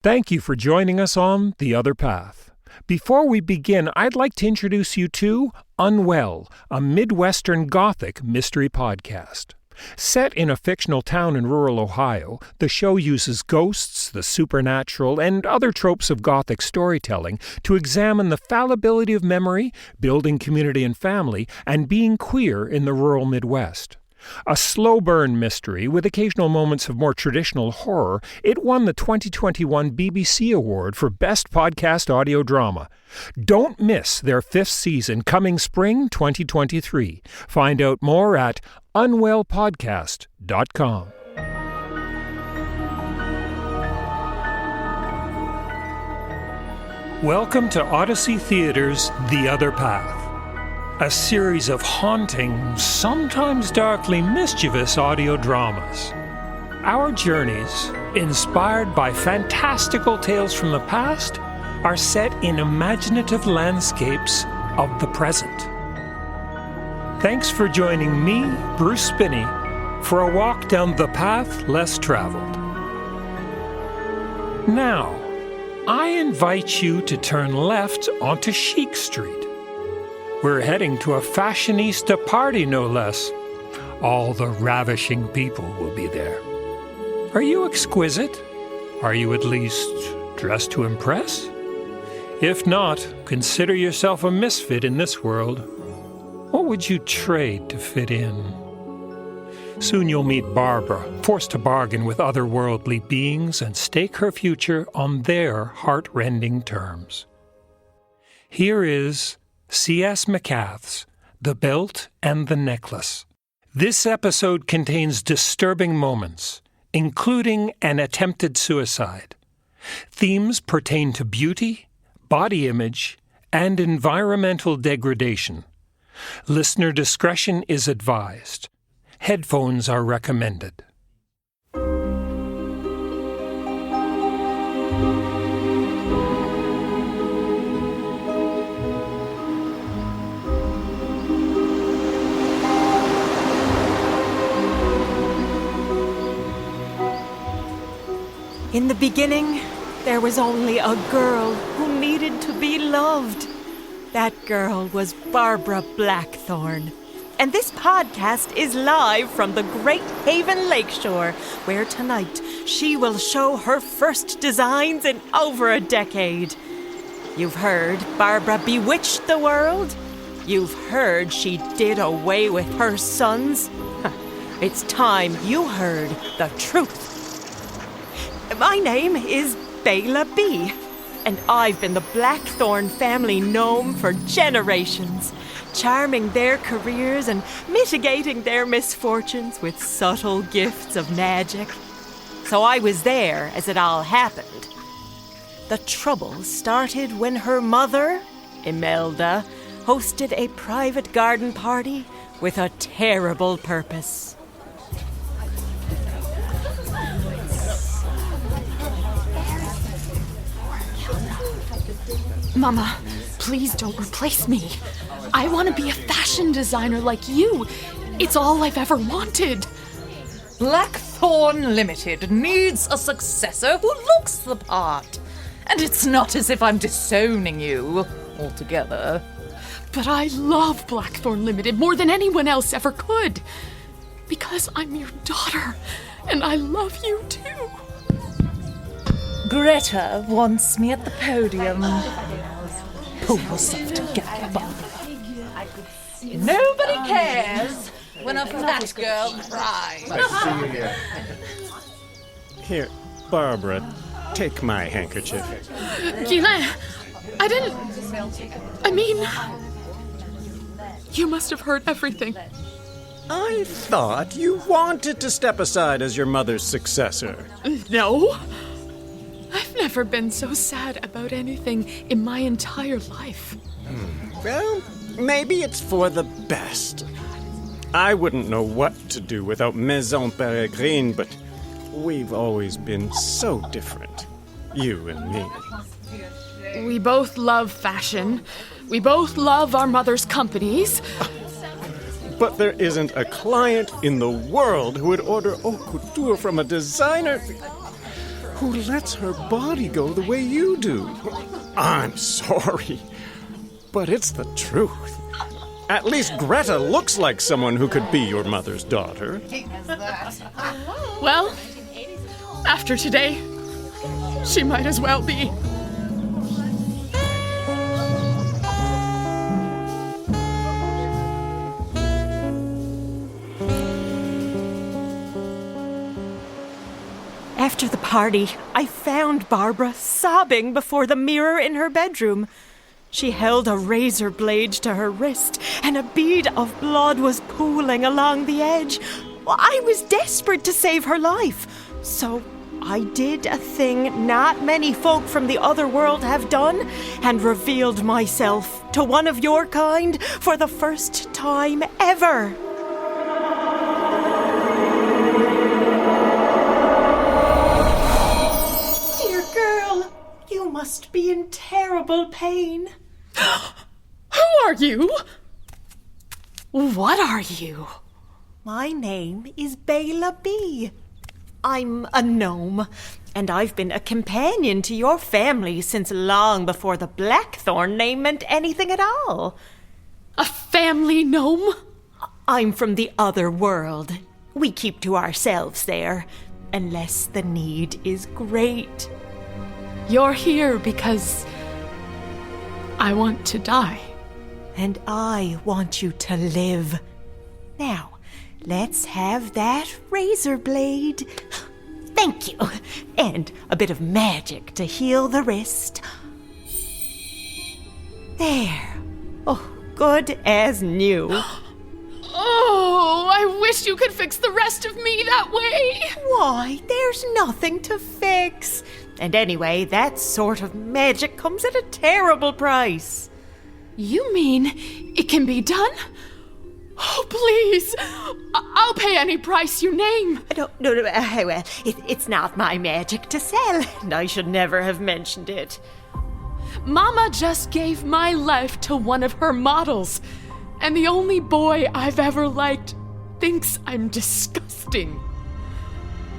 Thank you for joining us on The Other Path. Before we begin, I'd like to introduce you to Unwell, a Midwestern Gothic mystery podcast. Set in a fictional town in rural Ohio, the show uses ghosts, the supernatural, and other tropes of Gothic storytelling to examine the fallibility of memory, building community and family, and being queer in the rural Midwest. A slow-burn mystery with occasional moments of more traditional horror, it won the 2021 BBC Award for Best Podcast Audio Drama. Don't miss their 5th season coming spring 2023. Find out more at unwellpodcast.com. Welcome to Odyssey Theater's The Other Path, a series of haunting, sometimes darkly mischievous audio dramas. Our journeys, inspired by fantastical tales from the past, are set in imaginative landscapes of the present. Thanks for joining me, Bruce Spinney, for a walk down the path less traveled. Now, I invite you to turn left onto Chic Street. We're heading to a fashionista party, no less. All the ravishing people will be there. Are you exquisite? Are you at least dressed to impress? If not, consider yourself a misfit in this world. What would you trade to fit in? Soon you'll meet Barbara, forced to bargain with otherworldly beings and stake her future on their heart-rending terms. Here is C.S. MacCath's The Belt and the Necklace. This episode contains disturbing moments, including an attempted suicide. Themes pertain to beauty, body image, and environmental degradation. Listener discretion is advised. Headphones are recommended. In the beginning, there was only a girl who needed to be loved. That girl was Barbara Blackthorne. And this podcast is live from the Great Haven Lakeshore, where tonight she will show her first designs in over a decade. You've heard Barbara bewitched the world. You've heard she did away with her sons. It's time you heard the truth. My name is Bela B., and I've been the Blackthorne family gnome for generations, charming their careers and mitigating their misfortunes with subtle gifts of magic. So I was there as it all happened. The trouble started when her mother, Imelda, hosted a private garden party with a terrible purpose. Mama, please don't replace me. I want to be a fashion designer like you. It's all I've ever wanted. Blackthorne Limited needs a successor who looks the part. And it's not as if I'm disowning you altogether. But I love Blackthorne Limited more than anyone else ever could. Because I'm your daughter, and I love you too. Greta wants me at the podium. Pull yourself together, Barbara. Nobody cares when a fat girl cries. Here, Barbara, take my handkerchief. Guylain, I mean, you must have heard everything. I thought you wanted to step aside as your mother's successor. No. I've never been so sad about anything in my entire life. Well, maybe it's for the best. I wouldn't know what to do without Maison Peregrine, but we've always been so different, you and me. We both love fashion. We both love our mother's companies. But there isn't a client in the world who would order haute couture from a designer who lets her body go the way you do. I'm sorry, but it's the truth. At least Greta looks like someone who could be your mother's daughter. Well, after today, she might as well be. After the party, I found Barbara sobbing before the mirror in her bedroom. She held a razor blade to her wrist, and a bead of blood was pooling along the edge. I was desperate to save her life, so I did a thing not many folk from the other world have done, and revealed myself to one of your kind for the first time ever. Dear girl, you must be in terrible pain. Who are you? What are you? My name is Bela B. I'm a gnome, and I've been a companion to your family since long before the Blackthorn name meant anything at all. A family gnome? I'm from the other world. We keep to ourselves there, unless the need is great. You're here because I want to die. And I want you to live. Now, let's have that razor blade. Thank you. And a bit of magic to heal the wrist. There. Oh, good as new. Oh, I wish you could fix the rest of me that way. Why, there's nothing to fix. And anyway, that sort of magic comes at a terrible price. You mean it can be done? Oh, please. I'll pay any price you name. No, well, it's not my magic to sell, and I should never have mentioned it. Mama just gave my life to one of her models, and the only boy I've ever liked thinks I'm disgusting.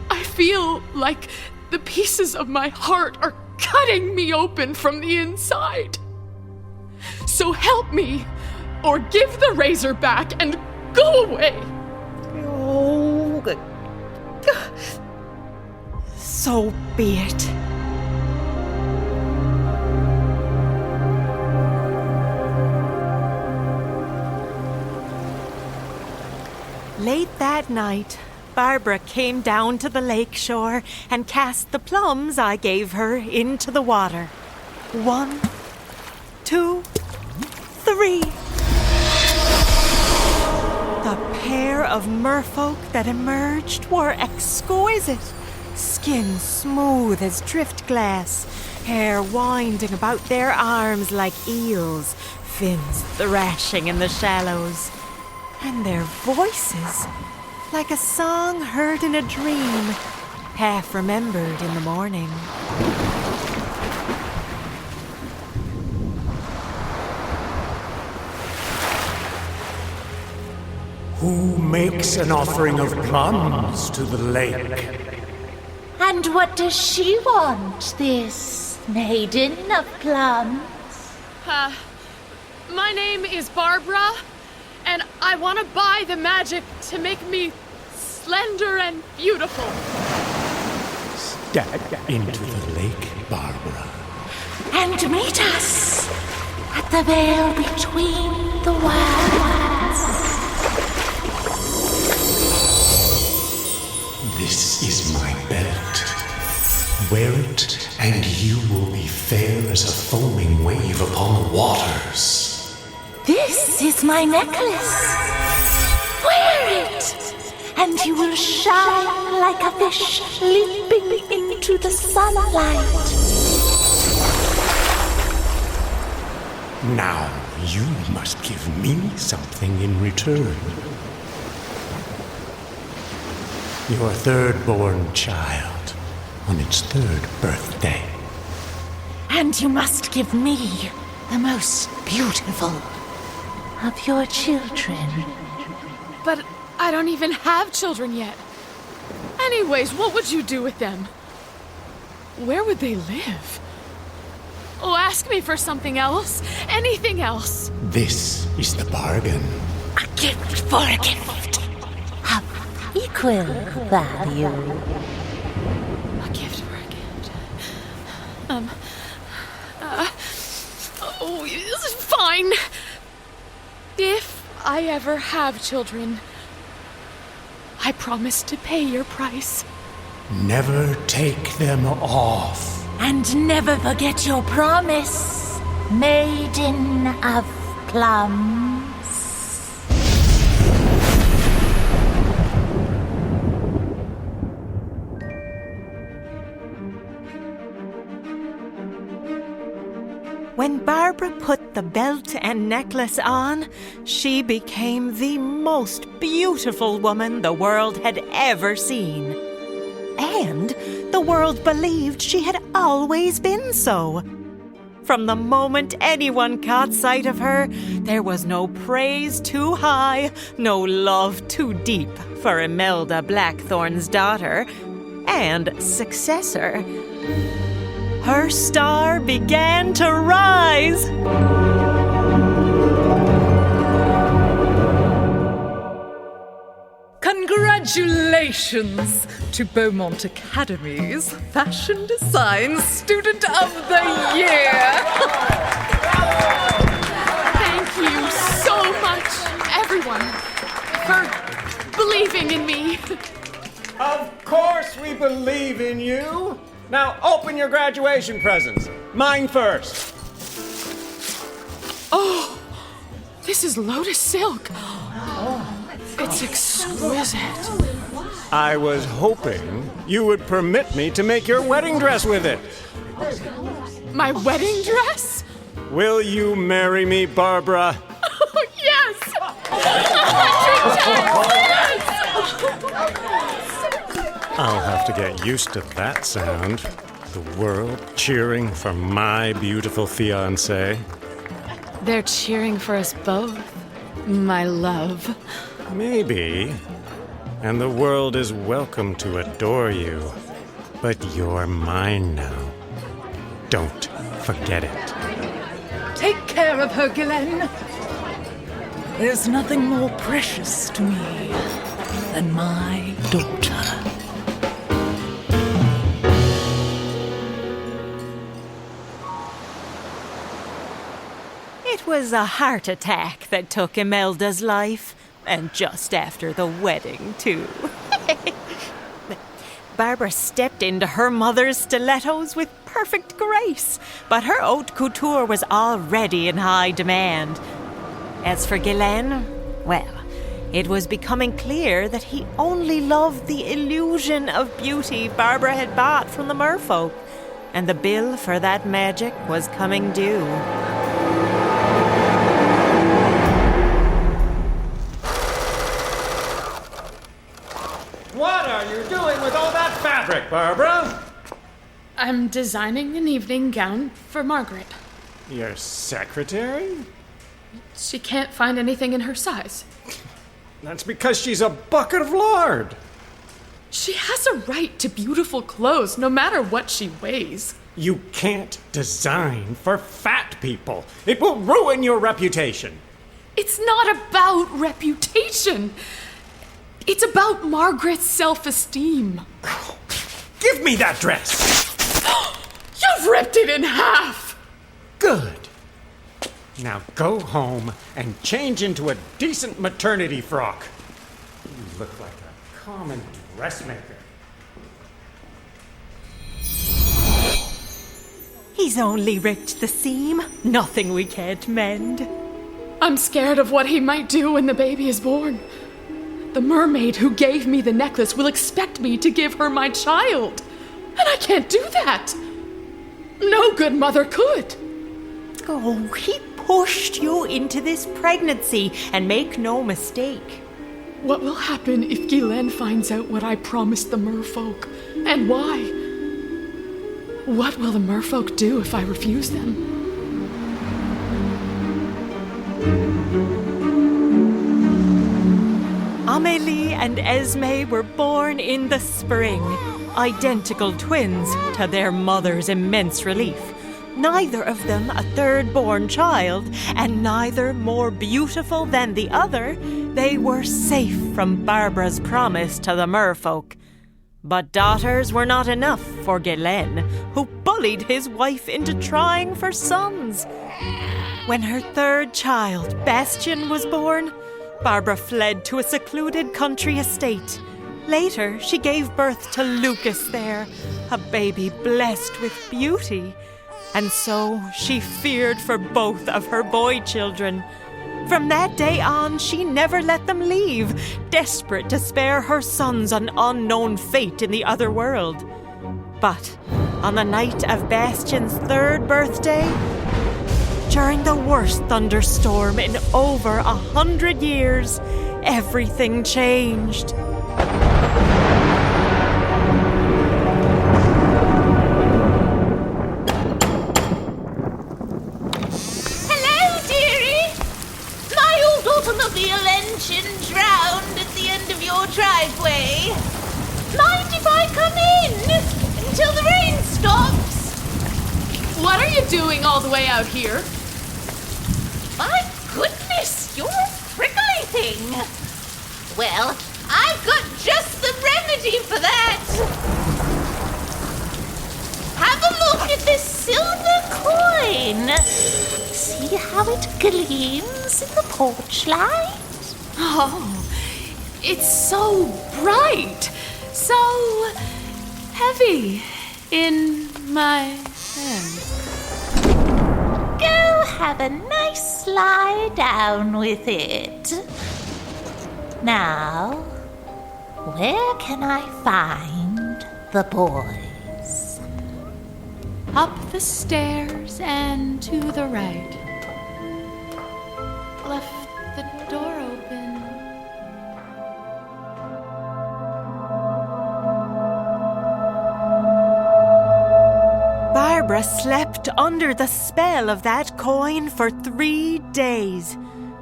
I feel like the pieces of my heart are cutting me open from the inside. So help me, or give the razor back and go away. Oh, good. So be it. Late that night, Barbara came down to the lake shore and cast the plums I gave her into the water. 1, 2, 3. The pair of merfolk that emerged were exquisite. Skin smooth as drift glass, hair winding about their arms like eels, fins thrashing in the shallows, and their voices like a song heard in a dream, half remembered in the morning. Who makes an offering of plums to the lake? And what does she want, this maiden of plums? My name is Barbara, and I want to buy the magic to make me slender and beautiful. Step into the lake, Barbara. And meet us at the veil between the worlds. This is my belt. Wear it, and you will be fair as a foaming wave upon the waters. This is my necklace. Wear it, and you will shine like a fish leaping into the sunlight. Now you must give me something in return. Your third-born child on its 3rd birthday. And you must give me the most beautiful of your children. But I don't even have children yet. Anyways, what would you do with them? Where would they live? Oh, ask me for something else. Anything else. This is the bargain. A gift for a gift. Of equal value. A gift for a gift. Oh, this is fine. If I ever have children, I promise to pay your price. Never take them off. And never forget your promise, maiden of plums. When Barbara put the belt and necklace on, she became the most beautiful woman the world had ever seen. And the world believed she had always been so. From the moment anyone caught sight of her, there was no praise too high, no love too deep for Imelda Blackthorn's daughter and successor. Her star began to rise. Congratulations to Beaumont Academy's Fashion Design Student of the Year! Thank you so much, everyone, for believing in me. Of course we believe in you. Now open your graduation presents. Mine first. Oh, this is lotus silk. It's exquisite. I was hoping you would permit me to make your wedding dress with it. My wedding dress? Will you marry me, Barbara? Oh, yes! 100 times yes! I'll have to get used to that sound. The world cheering for my beautiful fiancé. They're cheering for us both, my love. Maybe. And the world is welcome to adore you. But you're mine now. Don't forget it. Take care of her, Ghislaine. There's nothing more precious to me than my daughter. It was a heart attack that took Imelda's life, and just after the wedding, too. Barbara stepped into her mother's stilettos with perfect grace, but her haute couture was already in high demand. As for Ghislaine, well, it was becoming clear that he only loved the illusion of beauty Barbara had bought from the merfolk, and the bill for that magic was coming due. What are you doing with all that fabric, Barbara? I'm designing an evening gown for Margaret. Your secretary? She can't find anything in her size. That's because she's a bucket of lard. She has a right to beautiful clothes, no matter what she weighs. You can't design for fat people. It will ruin your reputation. It's not about reputation. It's about Margaret's self-esteem. Give me that dress. You've ripped it in half. Good. Now go home and change into a decent maternity frock. You look like a common dressmaker. He's only ripped the seam. Nothing we can't mend. I'm scared of what he might do when the baby is born. The mermaid who gave me the necklace will expect me to give her my child. And I can't do that. No good mother could. Oh, he pushed you into this pregnancy, and make no mistake. What will happen if Ghislaine finds out what I promised the merfolk, and why? What will the merfolk do if I refuse them? Amélie and Esme were born in the spring, identical twins to their mother's immense relief. Neither of them a third-born child, and neither more beautiful than the other, they were safe from Barbara's promise to the merfolk. But daughters were not enough for Ghislaine, who bullied his wife into trying for sons. When her third child, Bastian, was born, Barbara fled to a secluded country estate. Later, she gave birth to Lucas there, a baby blessed with beauty. And so she feared for both of her boy children. From that day on, she never let them leave, desperate to spare her sons an unknown fate in the other world. But on the night of Bastian's third birthday, during the worst thunderstorm in over 100 years, everything changed. Automobile engine drowned at the end of your driveway. Mind if I come in until the rain stops? What are you doing all the way out here? My goodness, you're a prickly thing. Well, I've got just the remedy for that. Have a look at this silver coin. See how it gleams in the porch light? Oh, it's so bright, so heavy in my hand. Go have a nice lie down with it. Now, where can I find the boys? Up the stairs and to the right. Left the door open. Barbara slept under the spell of that coin for 3 days.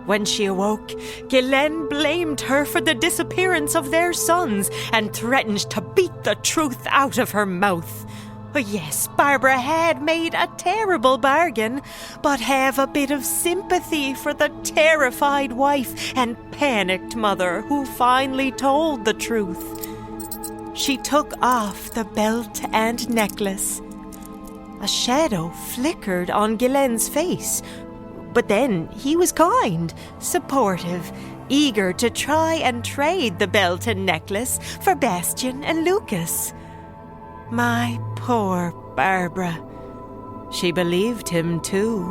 When she awoke, Ghislaine blamed her for the disappearance of their sons and threatened to beat the truth out of her mouth. Yes, Barbara had made a terrible bargain, but have a bit of sympathy for the terrified wife and panicked mother who finally told the truth. She took off the belt and necklace. A shadow flickered on Ghislaine's face, but then he was kind, supportive, eager to try and trade the belt and necklace for Bastian and Lucas. My poor Barbara. She believed him too.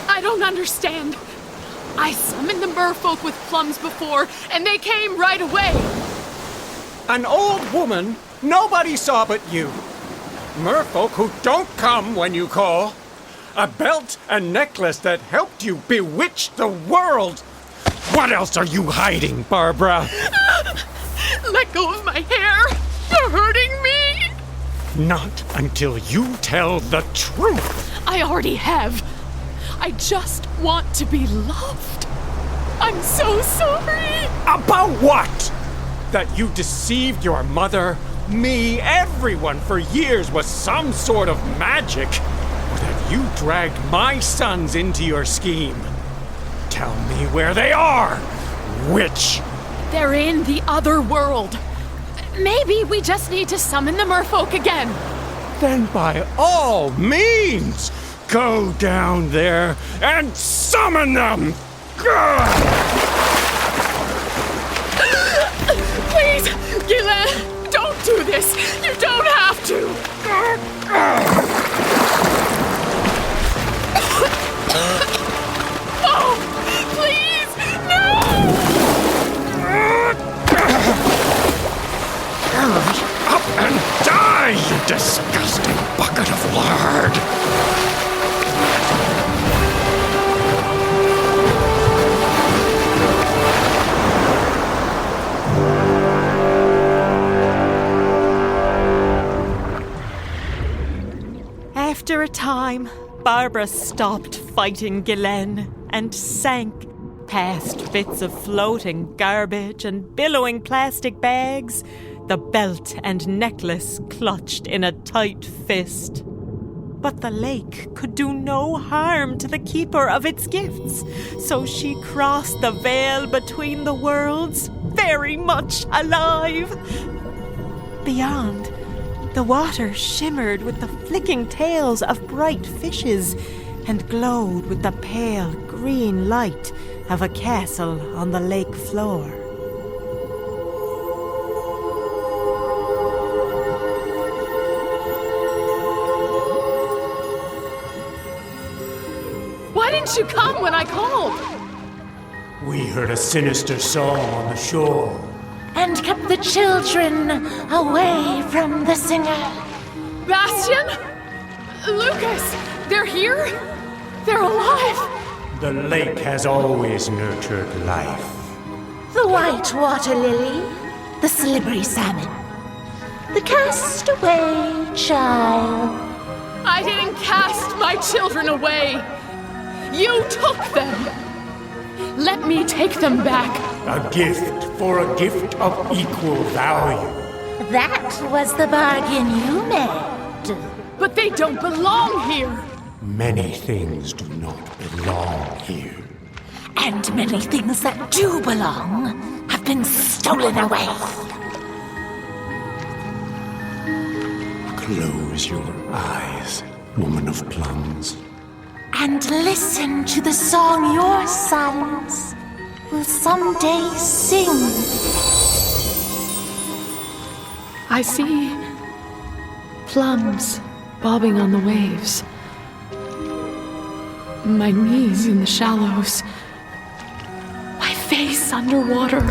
I don't understand. I summoned the merfolk with plums before, and they came right away. An old woman nobody saw but you. Merfolk who don't come when you call. A belt and necklace that helped you bewitch the world. What else are you hiding, Barbara? Let go of my hair. You're hurting me. Not until you tell the truth. I already have. I just want to be loved. I'm so sorry. About what? That you deceived your mother, me, everyone for years with some sort of magic? Or that you dragged my sons into your scheme? Tell me where they are, witch! They're in the other world. Maybe we just need to summon the merfolk again. Then by all means, go down there and summon them! Please, Ghislaine, don't do this. You don't have to. Oh, please, no! Hurry up and die, you disgusting bucket of lard! After a time, Barbara stopped fighting Ghislaine and sank past bits of floating garbage and billowing plastic bags, the belt and necklace clutched in a tight fist. But the lake could do no harm to the keeper of its gifts, so she crossed the veil between the worlds, very much alive. Beyond, the water shimmered with the flicking tails of bright fishes and glowed with the pale green light of a castle on the lake floor. Why didn't you come when I called? We heard a sinister song on the shore. And kept the children away from the singer. Bastian? Lucas? They're here? They're alive? The lake has always nurtured life. The white water lily, the slippery salmon, the castaway child. I didn't cast my children away. You took them. Let me take them back. A gift for a gift of equal value. That was the bargain you made. But they don't belong here. Many things do not belong here. And many things that do belong have been stolen away. Close your eyes, woman of plums. And listen to the song your sons will someday sing. I see plums bobbing on the waves. My knees in the shallows. My face underwater.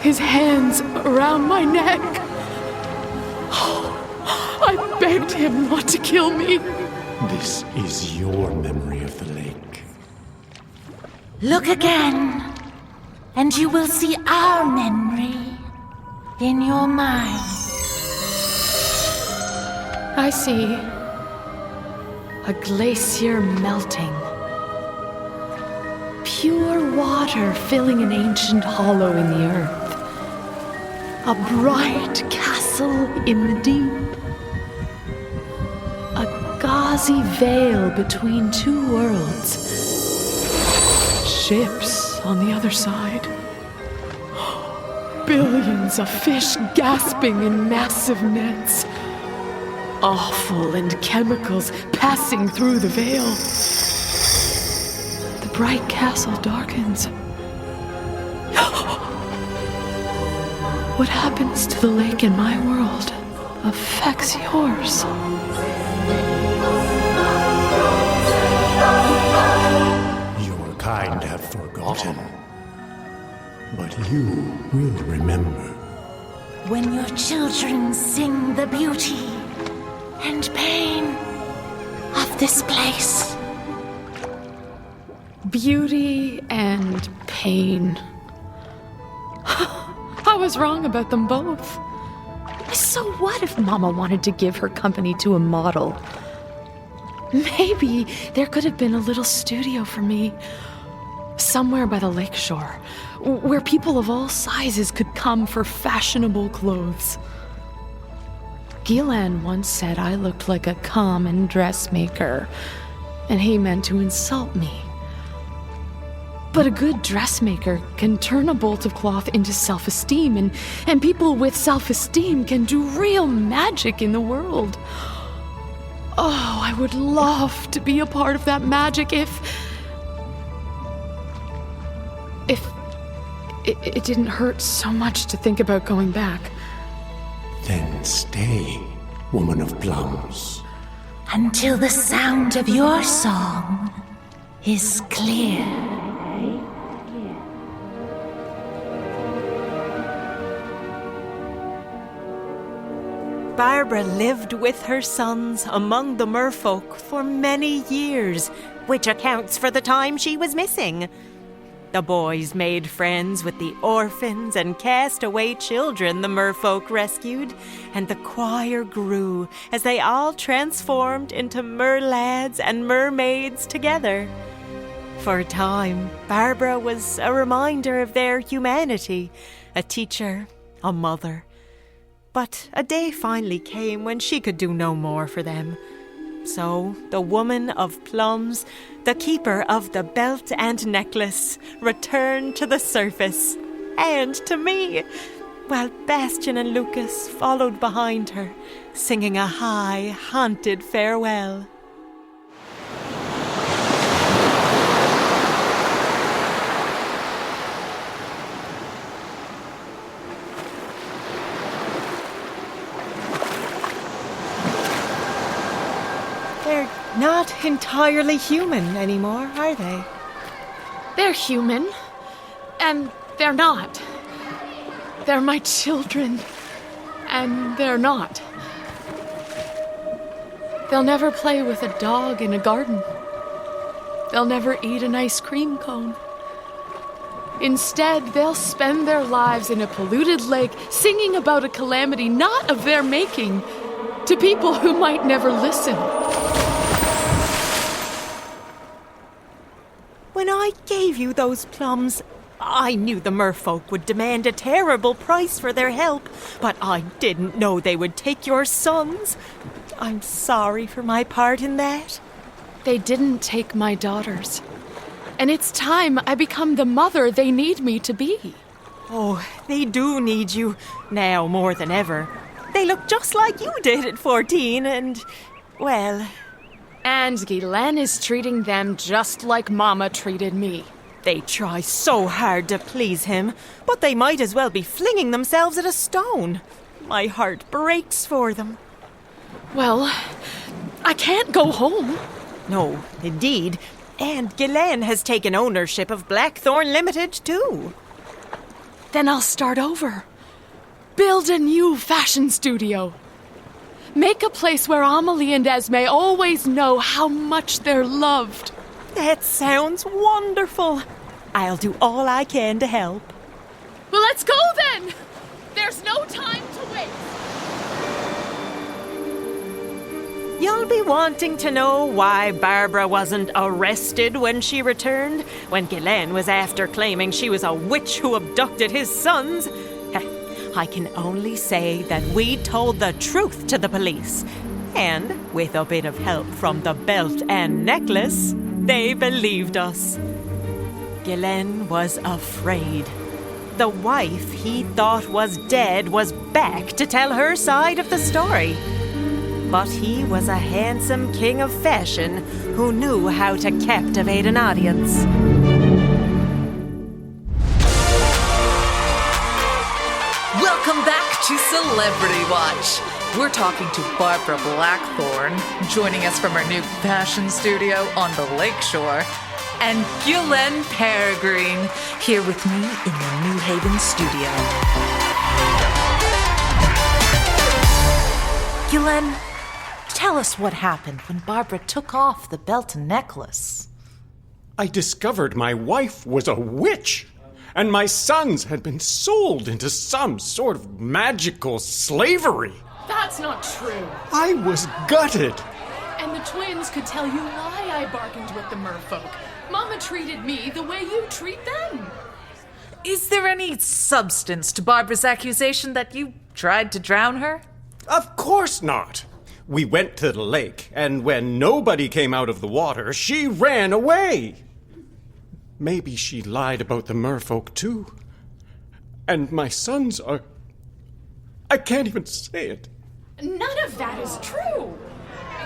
His hands around my neck. I begged him not to kill me. This is your memory of the lake. Look again, and you will see our memory in your mind. I see a glacier melting. Pure water filling an ancient hollow in the earth. A bright castle in the deep. A gauzy veil between two worlds. Ships on the other side. Billions of fish gasping in massive nets. Offal and chemicals passing through the veil. The bright castle darkens. What happens to the lake in my world affects yours. Your kind have forgotten, but you will remember. When your children sing the beauty and pain of this place. Beauty and pain. I was wrong about them both. So what if Mama wanted to give her company to a model? Maybe there could have been a little studio for me somewhere by the lakeshore, where people of all sizes could come for fashionable clothes. Ghislaine once said I looked like a common dressmaker, and he meant to insult me. But a good dressmaker can turn a bolt of cloth into self-esteem, and people with self-esteem can do real magic in the world. Oh, I would love to be a part of that magic if it didn't hurt so much to think about going back. Then stay, woman of plums. Until the sound of your song is clear. Barbara lived with her sons among the merfolk for many years, which accounts for the time she was missing. The boys made friends with the orphans and cast-away children the merfolk rescued, and the choir grew as they all transformed into merlads and mermaids together. For a time, Barbara was a reminder of their humanity, a teacher, a mother. But a day finally came when she could do no more for them. So the woman of plums, the keeper of the belt and necklace, returned to the surface, and to me, while Bastian and Lucas followed behind her, singing a high, haunted farewell. They're not entirely human anymore, are they? They're human, and they're not. They're my children, and they're not. They'll never play with a dog in a garden. They'll never eat an ice cream cone. Instead, they'll spend their lives in a polluted lake singing about a calamity not of their making to people who might never listen. When I gave you those plums, I knew the merfolk would demand a terrible price for their help, but I didn't know they would take your sons. I'm sorry for my part in that. They didn't take my daughters. And it's time I become the mother they need me to be. Oh, they do need you, now more than ever. They look just like you did at 14, and, well... And Guylaine is treating them just like Mama treated me. They try so hard to please him, but they might as well be flinging themselves at a stone. My heart breaks for them. Well, I can't go home. No, indeed. And Guylaine has taken ownership of Blackthorn Limited, too. Then I'll start over. Build a new fashion studio. Make a place where Amelie and Esme always know how much they're loved. That sounds wonderful. I'll do all I can to help. Well, let's go then! There's no time to wait. You'll be wanting to know why Barbara wasn't arrested when she returned, when Guylaine was after claiming she was a witch who abducted his sons. I can only say that we told the truth to the police. And, with a bit of help from the belt and necklace, they believed us. Guylaine was afraid. The wife he thought was dead was back to tell her side of the story. But he was a handsome king of fashion who knew how to captivate an audience. Welcome back to Celebrity Watch. We're talking to Barbara Blackthorn, joining us from our new fashion studio on the lakeshore, and Guylaine Peregrine, here with me in the New Haven studio. Guylaine, tell us what happened when Barbara took off the belt and necklace. I discovered my wife was a witch, and my sons had been sold into some sort of magical slavery. That's not true. I was gutted. And the twins could tell you why I bargained with the merfolk. Mama treated me the way you treat them. Is there any substance to Barbara's accusation that you tried to drown her? Of course not. We went to the lake, and when nobody came out of the water, she ran away. Maybe she lied about the merfolk, too. And my sons are... I can't even say it. None of that is true.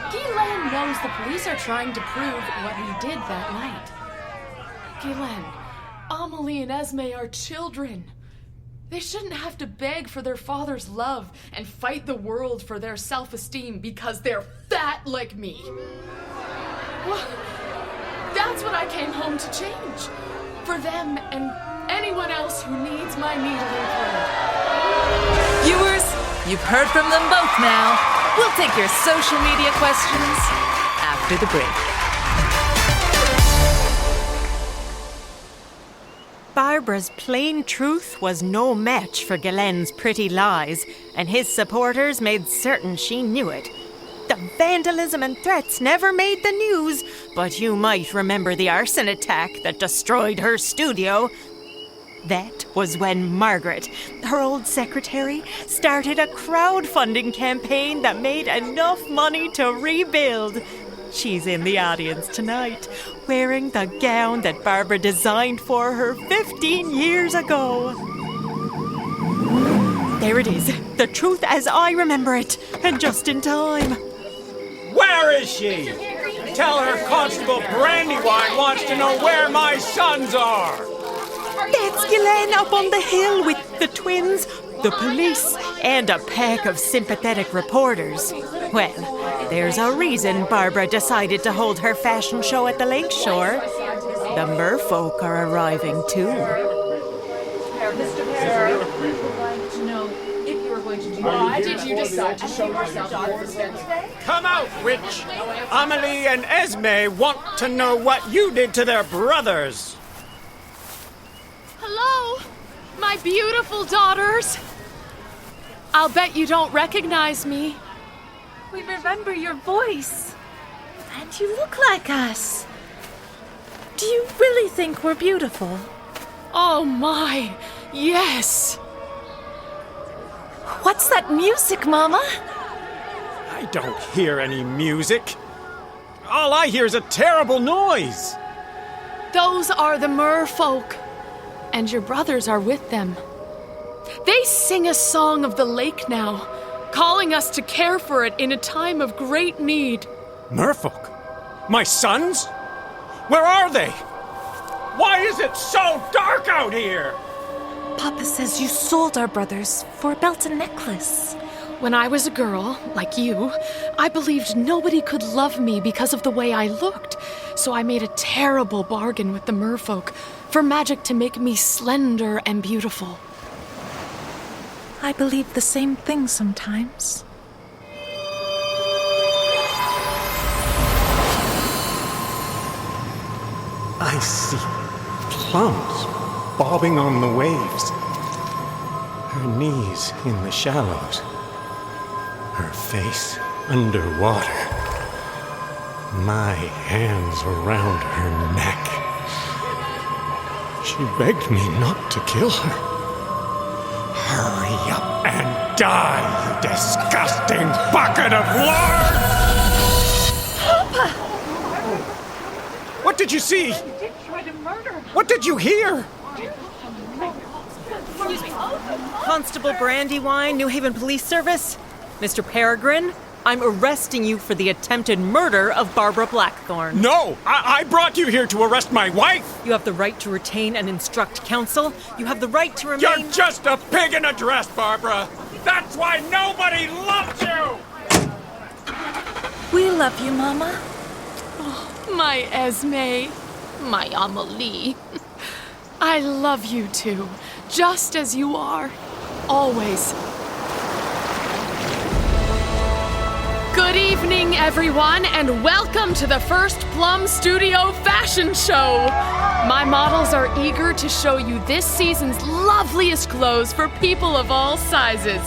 Guylaine knows the police are trying to prove what he did that night. Guylaine, Amelie and Esme are children. They shouldn't have to beg for their father's love and fight the world for their self-esteem because they're fat like me. Well, that's what I came home to change. For them and anyone else who needs my needle and thread. Viewers, you've heard from them both now. We'll take your social media questions after the break. Barbara's plain truth was no match for Guillen's pretty lies, and his supporters made certain she knew it. The vandalism and threats never made the news, but you might remember the arson attack that destroyed her studio. That was when Margaret, her old secretary, started a crowdfunding campaign that made enough money to rebuild. She's in the audience tonight, wearing the gown that Barbara designed for her 15 years ago. There it is, the truth as I remember it, and just in time. Where is she? Tell her Constable Brandywine wants to know where my sons are. That's Guillen up on the hill with the twins, the police, and a pack of sympathetic reporters. Well, there's a reason Barbara decided to hold her fashion show at the lakeshore. The merfolk are arriving too. Mr. Perry, we would like to know if you were going to do why did you decide to show yourself today? Come out, witch! Amelie and Esme want to know what you did to their brothers. Hello, my beautiful daughters. I'll bet you don't recognize me. We remember your voice. And you look like us. Do you really think we're beautiful? Oh my, yes. What's that music, Mama? I don't hear any music. All I hear is a terrible noise. Those are the merfolk, and your brothers are with them. They sing a song of the lake now, calling us to care for it in a time of great need. Merfolk? My sons? Where are they? Why is it so dark out here? Papa says you sold our brothers for a belt and necklace. When I was a girl, like you, I believed nobody could love me because of the way I looked. So I made a terrible bargain with the merfolk for magic to make me slender and beautiful. I believe the same thing sometimes. I see plums bobbing on the waves. Her knees in the shallows. Her face underwater. My hands around her neck. She begged me not to kill her. Hurry up and die, you disgusting bucket of lard! Papa! What did you see? He did try to murder her. What did you hear? Constable Brandywine, New Haven Police Service. Mr. Peregrine, I'm arresting you for the attempted murder of Barbara Blackthorne. No! I brought you here to arrest my wife! You have the right to retain and instruct counsel. You have the right to remain... You're just a pig in a dress, Barbara! That's why nobody loves you! We love you, Mama. My Esme, my Amelie. I love you too, just as you are, always. Good evening, everyone, and welcome to the first Plum Studio Fashion Show. My models are eager to show you this season's loveliest clothes for people of all sizes,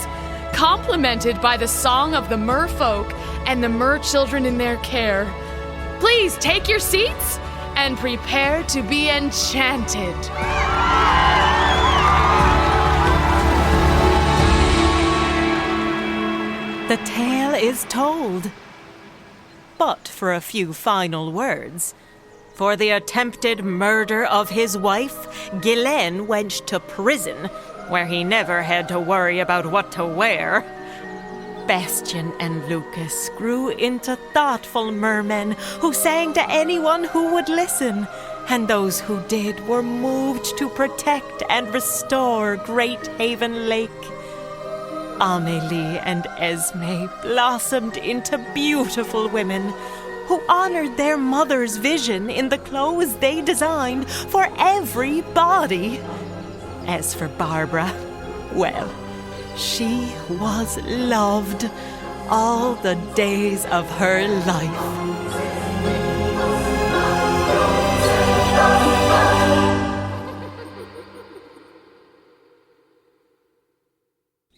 complemented by the song of the merfolk and the mer children in their care. Please take your seats and prepare to be enchanted. The tale is told. But for a few final words. For the attempted murder of his wife, Guillen went to prison, where he never had to worry about what to wear. Bastian and Lucas grew into thoughtful mermen who sang to anyone who would listen, and those who did were moved to protect and restore Great Haven Lake. Amelie and Esme blossomed into beautiful women who honored their mother's vision in the clothes they designed for every body. As for Barbara, well, she was loved all the days of her life.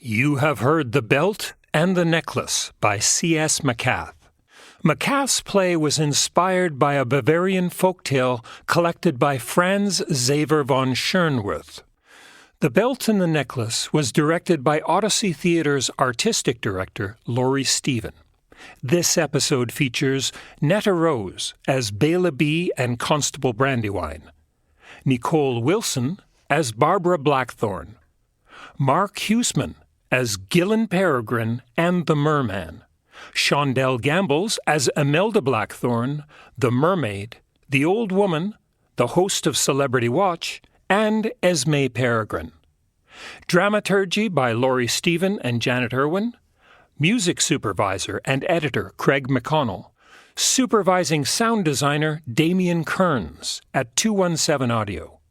You have heard The Belt and the Necklace by C.S. MacCath. MacCath's play was inspired by a Bavarian folktale collected by Franz Xaver von Schönwerth. The Belt and the Necklace was directed by Odyssey Theatre's artistic director, Laurie Stephen. This episode features Netta Rose as Bela B. and Constable Brandywine, Nicole Wilson as Barbara Blackthorn, Mark Huseman as Gillen Peregrine and the Merman, Shondell Gambles as Imelda Blackthorn, the Mermaid, the Old Woman, the host of Celebrity Watch, and Esme Peregrine. Dramaturgy by Laurie Stephen and Janet Irwin. Music supervisor and editor Craig McConnell. Supervising sound designer Damien Kearns at 217 Audio.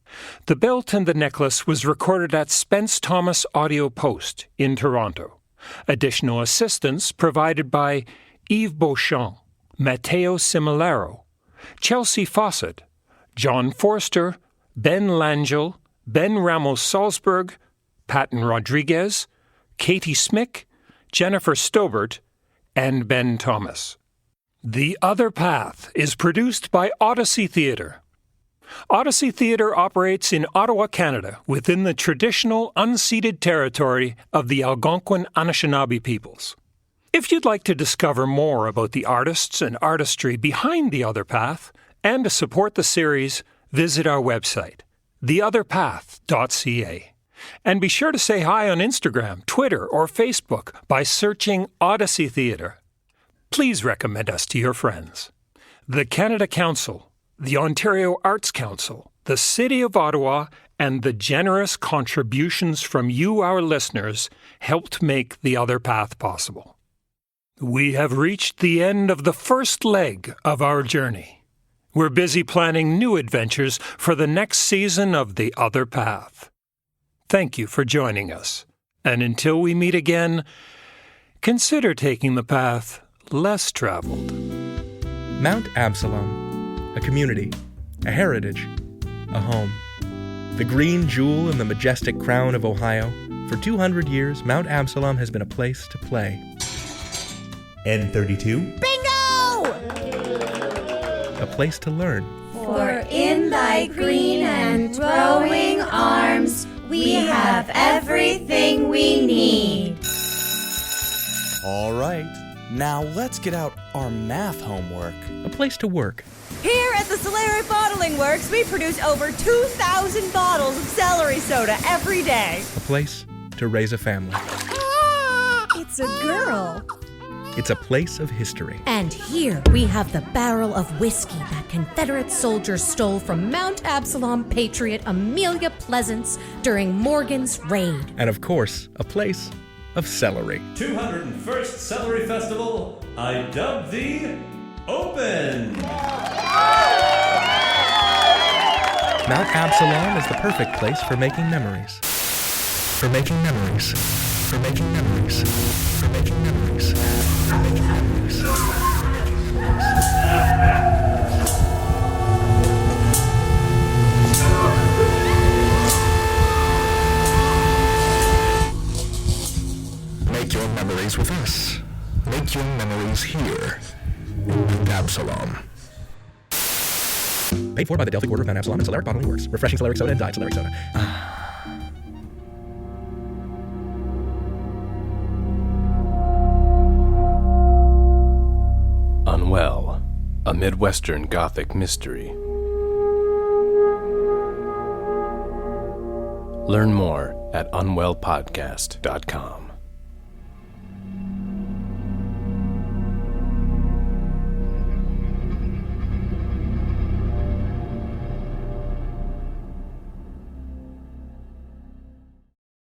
The Belt and the Necklace was recorded at Spence Thomas Audio Post in Toronto. Additional assistance provided by Yves Beauchamp, Matteo Similaro, Chelsea Fawcett, John Forster, Ben Langell, Ben Ramos-Salzberg, Patton Rodriguez, Katie Smick, Jennifer Stobart, and Ben Thomas. The Other Path is produced by Odyssey Theatre. Odyssey Theatre operates in Ottawa, Canada, within the traditional unceded territory of the Algonquin Anishinaabe peoples. If you'd like to discover more about the artists and artistry behind The Other Path and to support the series, visit our website, theotherpath.ca. And be sure to say hi on Instagram, Twitter, or Facebook by searching Odyssey Theatre. Please recommend us to your friends. The Canada Council, the Ontario Arts Council, the City of Ottawa, and the generous contributions from you, our listeners, helped make The Other Path possible. We have reached the end of the first leg of our journey. We're busy planning new adventures for the next season of The Other Path. Thank you for joining us, and until we meet again, consider taking the path less traveled. Mount Absalom. A community, a heritage, a home. The green jewel in the majestic crown of Ohio. For 200 years, Mount Absalom has been a place to play. N32. Bingo! A place to learn. For in thy green and growing arms, we have everything we need. All right, now let's get out our math homework. A place to work. Here at the Solari Bottling Works, we produce over 2,000 bottles of celery soda every day. A place to raise a family. It's a girl. It's a place of history. And here we have the barrel of whiskey that Confederate soldiers stole from Mount Absalom patriot Amelia Pleasance during Morgan's raid. And of course, a place of celery. 201st Celery Festival, I dub thee Open! Mount Absalom is the perfect place for making memories. For making memories. For making memories. For making memories. For making memories. Make your memories with us. Make your memories here. Mount Absalom. Paid for by the Delphic Order of Mount Absalom and Solaric Bottling Works. Refreshing Solaric Soda and Diet Solaric Soda. Unwell, a Midwestern Gothic mystery. Learn more at unwellpodcast.com.